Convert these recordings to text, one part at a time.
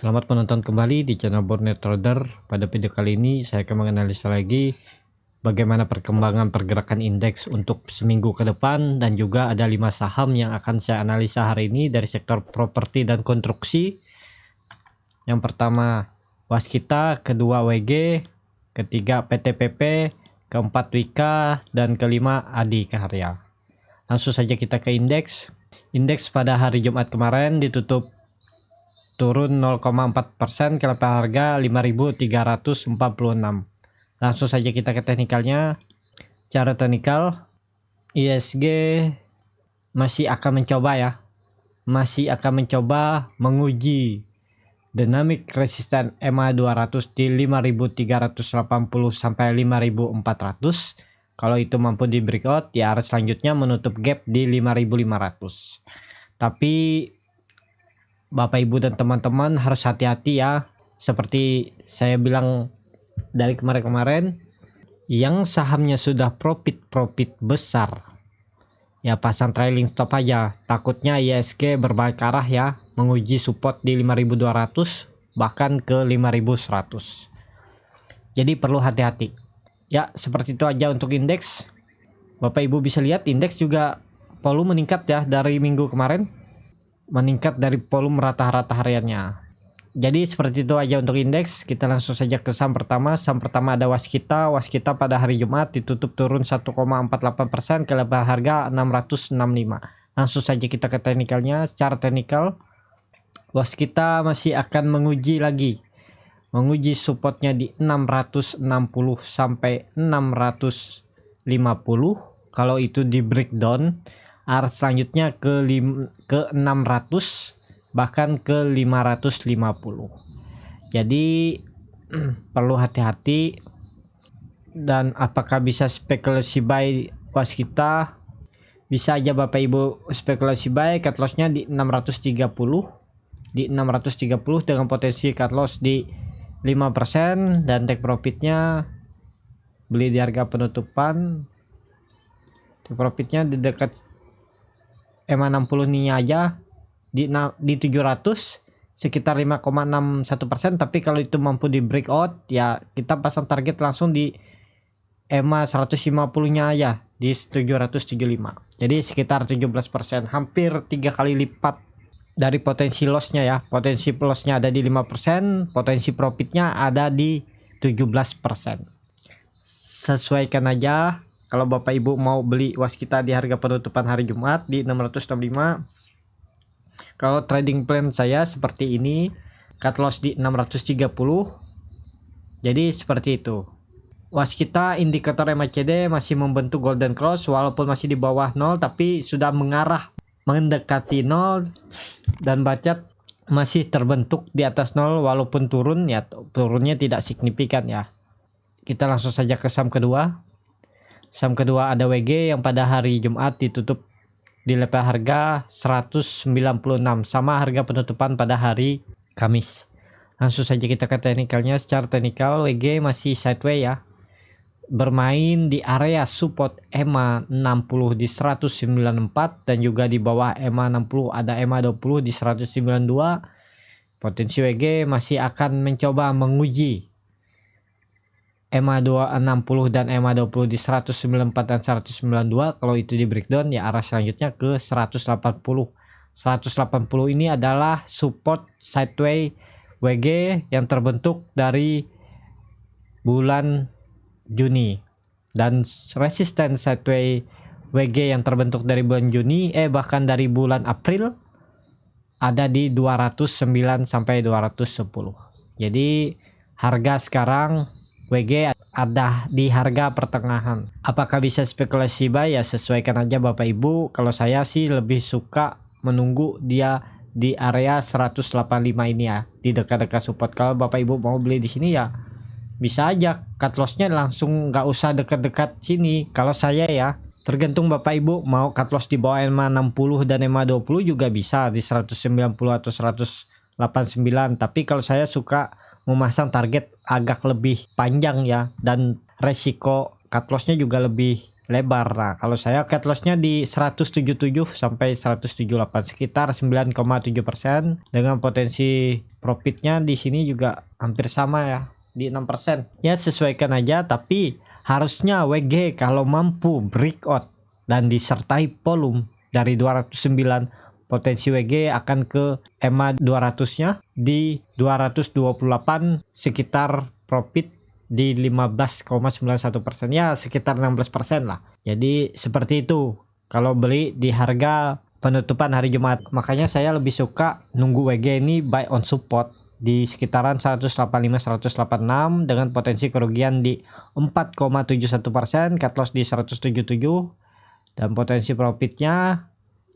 Selamat menonton kembali di channel Borneo Trader. Pada video kali ini saya akan menganalisa lagi bagaimana perkembangan pergerakan indeks untuk seminggu ke depan, dan juga ada 5 saham yang akan saya analisa hari ini dari sektor properti dan konstruksi. Yang pertama Waskita, kedua WG, ketiga PTPP, keempat Wika, dan kelima Adi Karya. Langsung saja kita ke indeks. Indeks pada hari Jumat kemarin ditutup turun 0,4% ke level harga 5.346. Langsung saja kita ke teknikalnya. Cara teknikal, ISG masih akan mencoba menguji dynamic resistance EMA 200 di 5.380 sampai 5.400. Kalau itu mampu di breakout, ya arah selanjutnya menutup gap di 5.500. Tapi Bapak Ibu dan teman-teman harus hati-hati ya. Seperti saya bilang dari kemarin-kemarin, yang sahamnya sudah profit besar, ya pasang trailing stop aja. Takutnya ISG berbalik arah ya, menguji support di 5.200 bahkan ke 5.100. Jadi perlu hati-hati. Ya, seperti itu aja untuk indeks. Bapak Ibu bisa lihat indeks juga volume meningkat ya dari minggu kemarin. Meningkat dari volume rata-rata hariannya. Jadi seperti itu aja untuk indeks. Kita langsung saja ke saham pertama. Saham pertama ada Waskita. Waskita pada hari Jumat ditutup turun 1,48% ke level harga 665. Langsung saja kita ke teknikalnya. Secara teknikal, Waskita masih akan menguji supportnya di 660 sampai 650. Kalau itu di breakdown, arah selanjutnya ke 600 bahkan ke 550. Jadi perlu hati-hati. Dan apakah bisa spekulasi buy Waskita? Bisa aja Bapak Ibu spekulasi buy, cut lossnya di 630 dengan potensi cut loss di 5%, dan take profitnya beli di harga penutupan. Take profitnya di dekat EMA 60 nih aja di 700, sekitar 5,61%. Tapi kalau itu mampu di breakout, ya kita pasang target langsung di EMA 150 nya aja di 775. Jadi sekitar 17%, hampir 3 kali lipat dari potensi lossnya ya. Potensi lossnya ada di 5%, potensi profitnya ada di 17%. Sesuaikan aja. Kalau Bapak Ibu mau beli Waskita di harga penutupan hari Jumat di 665. Kalau trading plan saya seperti ini, cut loss di 630. Jadi seperti itu. Waskita indikator MACD masih membentuk golden cross walaupun masih di bawah 0, tapi sudah mengarah mendekati 0, dan bacat masih terbentuk di atas 0 walaupun turun ya, turunnya tidak signifikan ya. Kita langsung saja ke saham kedua. Saham kedua ada WG yang pada hari Jumat ditutup di level harga 196 sama harga penutupan pada hari Kamis. Langsung saja kita ke teknikalnya. Secara teknikal WG masih sideways ya, bermain di area support EMA 60 di 194, dan juga di bawah EMA 60 ada EMA 20 di 192. Potensi WG masih akan mencoba menguji EMA 260 dan EMA 20 di 194 dan 192. Kalau itu di breakdown, ya arah selanjutnya ke 180. 180 ini adalah support sideways WG yang terbentuk dari bulan Juni, dan resistance sideways WG yang terbentuk dari bulan Juni bahkan dari bulan April ada di 209 sampai 210. Jadi harga sekarang WG ada di harga pertengahan. Apakah bisa spekulasi buy? Ya sesuaikan aja Bapak Ibu. Kalau saya sih lebih suka menunggu dia di area 185 ini ya, di dekat-dekat support. Kalau Bapak Ibu mau beli di sini ya bisa aja cut lossnya langsung, nggak usah dekat-dekat sini. Kalau saya ya, tergantung Bapak Ibu mau cut loss di bawah EMA 60 dan EMA 20 juga bisa di 190 atau 189. Tapi kalau saya suka memasang target agak lebih panjang ya, dan resiko cut lossnya juga lebih lebar. Nah, kalau saya cut lossnya di 177 sampai 178, sekitar 9,7%, dengan potensi profitnya di sini juga hampir sama ya, di 6%. Ya sesuaikan aja, tapi harusnya WG kalau mampu breakout dan disertai volume dari 209, potensi WG akan ke EMA 200-nya di 228, sekitar profit di 15,91%, ya sekitar 16% lah. Jadi seperti itu kalau beli di harga penutupan hari Jumat. Makanya saya lebih suka nunggu WG ini buy on support di sekitaran 185-186 dengan potensi kerugian di 4,71%, cut loss di 177, dan potensi profitnya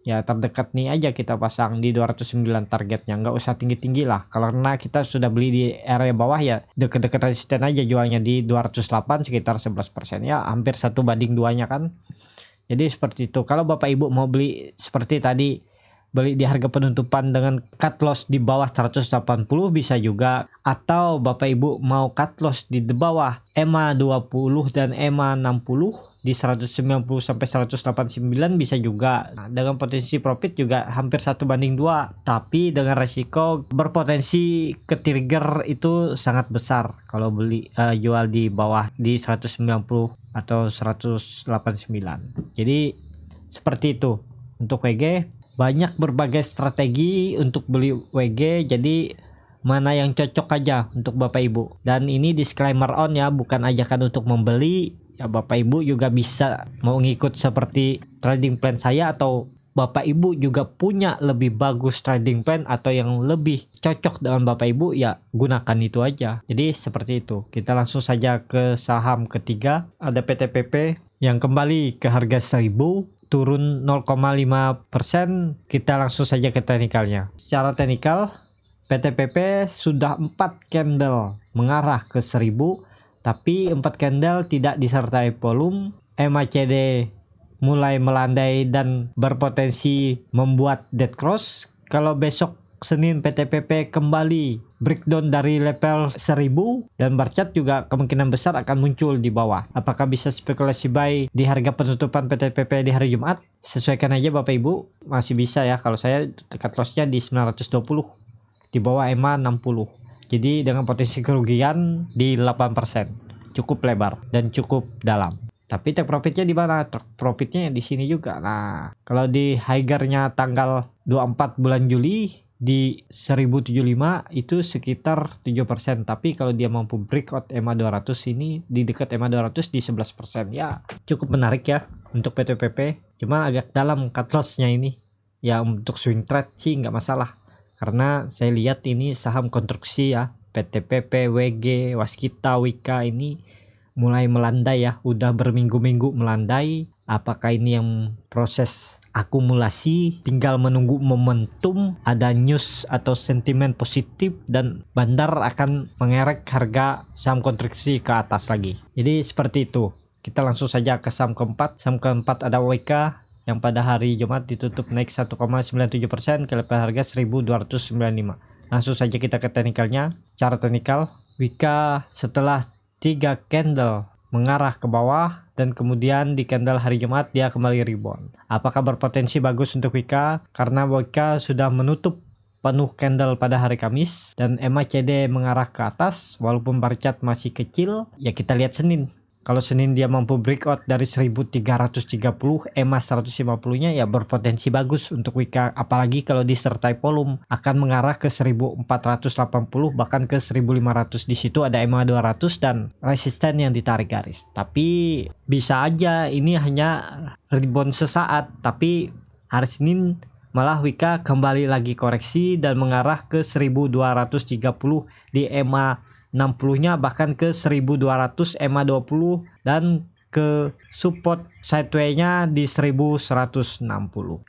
ya terdekat nih aja kita pasang di 209 targetnya, nggak usah tinggi-tinggi lah, karena kita sudah beli di area bawah ya, deket-deket resisten aja, jualnya di 208 sekitar 11%, ya hampir 1:2 kan. Jadi seperti itu. Kalau Bapak Ibu mau beli seperti tadi, beli di harga penutupan dengan cut loss di bawah 180 bisa juga, atau Bapak Ibu mau cut loss di bawah EMA 20 dan EMA 60 di 190 sampai 189 bisa juga. Nah, dengan potensi profit juga hampir 1:2, tapi dengan resiko berpotensi ke trigger itu sangat besar kalau beli jual di bawah di 190 atau 189. Jadi seperti itu untuk WG. Banyak berbagai strategi untuk beli WG, jadi mana yang cocok aja untuk Bapak Ibu. Dan ini disclaimer on ya, bukan ajakan untuk membeli ya. Bapak Ibu juga bisa mau ngikut seperti trading plan saya, atau Bapak Ibu juga punya lebih bagus trading plan atau yang lebih cocok dengan Bapak Ibu, ya gunakan itu aja. Jadi seperti itu. Kita langsung saja ke saham ketiga, ada PTPP yang kembali ke harga 1000, turun 0,5%. Kita langsung saja ke teknikalnya. Secara teknikal, PTPP sudah 4 candle mengarah ke 1000, tapi 4 candle tidak disertai volume. MACD mulai melandai dan berpotensi membuat dead cross. Kalau besok Senin PTPP kembali breakdown dari level 1000, dan barcat juga kemungkinan besar akan muncul di bawah. Apakah bisa spekulasi buy di harga penutupan PTPP di hari Jumat? Sesuaikan aja Bapak Ibu, masih bisa ya. Kalau saya cut lossnya di 920 di bawah EMA 60. Jadi dengan potensi kerugian di 8%, cukup lebar dan cukup dalam. Tapi take profitnya di mana? Take profitnya di sini juga. Nah, kalau di higher-nya tanggal 24 bulan Juli di 1075 itu sekitar 7%. Tapi kalau dia mampu breakout EMA 200 ini di dekat EMA 200 di 11%, ya cukup menarik ya untuk PTPP. Cuma agak dalam cut loss-nya ini. Ya untuk swing trade sih nggak masalah, karena saya lihat ini saham konstruksi ya, PTPP, WG, Waskita, Wika ini mulai melandai ya, udah berminggu-minggu melandai. Apakah ini yang proses akumulasi, tinggal menunggu momentum, ada news atau sentimen positif dan bandar akan mengerek harga saham konstruksi ke atas lagi. Jadi seperti itu. Kita langsung saja ke saham keempat. Saham keempat ada WK yang pada hari Jumat ditutup naik 1,97% ke level harga 1295. Langsung saja kita ke teknikalnya. Cara teknikal, Wika setelah 3 candle mengarah ke bawah dan kemudian di candle hari Jumat dia kembali rebound. Apakah berpotensi bagus untuk Wika? Karena Wika sudah menutup penuh candle pada hari Kamis dan MACD mengarah ke atas walaupun barcat masih kecil. Ya kita lihat Senin. Kalau Senin dia mampu breakout dari 1330, EMA 150-nya ya berpotensi bagus untuk Wika. Apalagi kalau disertai volume akan mengarah ke 1480 bahkan ke 1500. Di situ ada EMA 200 dan resisten yang ditarik garis. Tapi bisa aja ini hanya rebound sesaat, tapi hari Senin malah Wika kembali lagi koreksi dan mengarah ke 1230 di EMA 60-nya, bahkan ke 1200 EMA 20 dan ke support sideway-nya di 1160.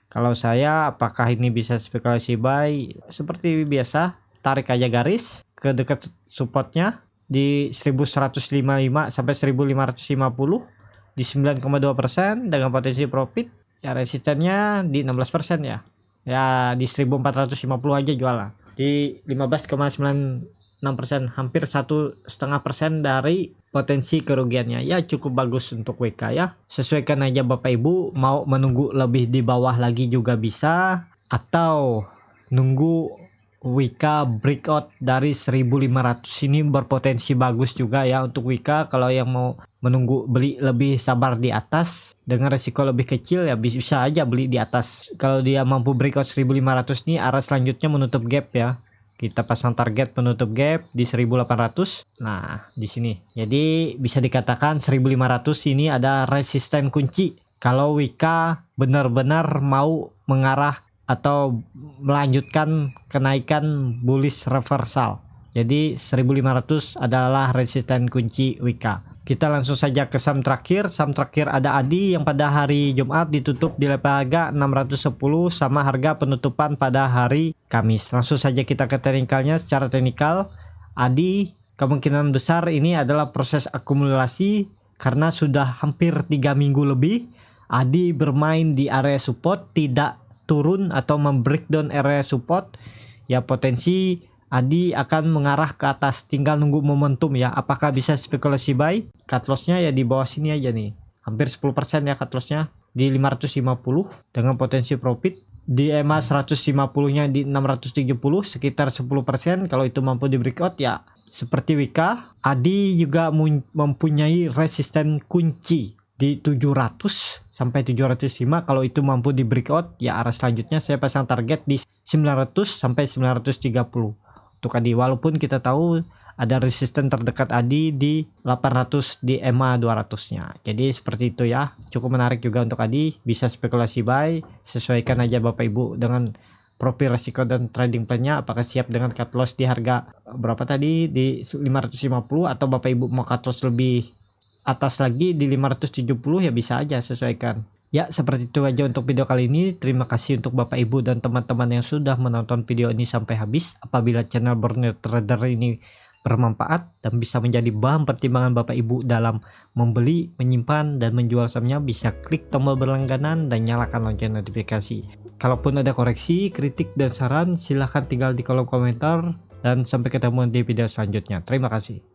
Kalau saya, apakah ini bisa spekulasi buy? Seperti biasa, tarik aja garis ke dekat supportnya di 1155 sampai 1550 di 9,2% dengan potensi profit. Ya resistennya di 16% ya. Ya di 1450 aja jualan. Di 15,96 6%, hampir 1,5% dari potensi kerugiannya. Ya cukup bagus untuk WK ya. Sesuaikan aja Bapak Ibu, mau menunggu lebih di bawah lagi juga bisa, atau nunggu WK breakout dari 1500 ini berpotensi bagus juga ya untuk WK. Kalau yang mau menunggu beli lebih sabar di atas dengan resiko lebih kecil ya bisa aja beli di atas. Kalau dia mampu breakout 1500 nih, arah selanjutnya menutup gap ya. Kita pasang target menutup gap di 1800. Nah, di sini. Jadi bisa dikatakan 1500 ini ada resisten kunci. Kalau WK benar-benar mau mengarah atau melanjutkan kenaikan bullish reversal. Jadi 1500 adalah resisten kunci WK. Kita langsung saja ke saham terakhir. Saham terakhir ada ADI yang pada hari Jumat ditutup di level harga 610 sama harga penutupan pada hari Kamis. Langsung saja kita ke teknikalnya. Secara teknikal, ADI kemungkinan besar ini adalah proses akumulasi karena sudah hampir 3 minggu lebih ADI bermain di area support, tidak turun atau membreakdown area support. Ya potensi ADI akan mengarah ke atas, tinggal nunggu momentum ya. Apakah bisa spekulasi buy? Cut lossnya ya di bawah sini aja nih, hampir 10% ya cut lossnya di 550 dengan potensi profit. Di EMA 150 nya di 670, sekitar 10%. Kalau itu mampu di breakout ya seperti WK. ADI juga mempunyai resisten kunci di 700 sampai 705. Kalau itu mampu di breakout ya arah selanjutnya saya pasang target di 900 sampai 930 untuk ADI. Walaupun kita tahu ada resisten terdekat ADI di 800 di EMA 200 nya. Jadi seperti itu ya, cukup menarik juga untuk ADI. Bisa spekulasi buy, sesuaikan aja Bapak Ibu dengan profil resiko dan trading plan-nya. Apakah siap dengan cut loss di harga berapa tadi, di 550, atau Bapak Ibu mau cut loss lebih atas lagi di 570 ya bisa aja sesuaikan. Ya seperti itu aja untuk video kali ini. Terima kasih untuk Bapak Ibu dan teman-teman yang sudah menonton video ini sampai habis. Apabila channel Borneo Trader ini bermanfaat dan bisa menjadi bahan pertimbangan Bapak Ibu dalam membeli, menyimpan, dan menjual sahamnya, bisa klik tombol berlangganan dan nyalakan lonceng notifikasi. Kalaupun ada koreksi, kritik, dan saran silahkan tinggal di kolom komentar, dan sampai ketemu di video selanjutnya. Terima kasih.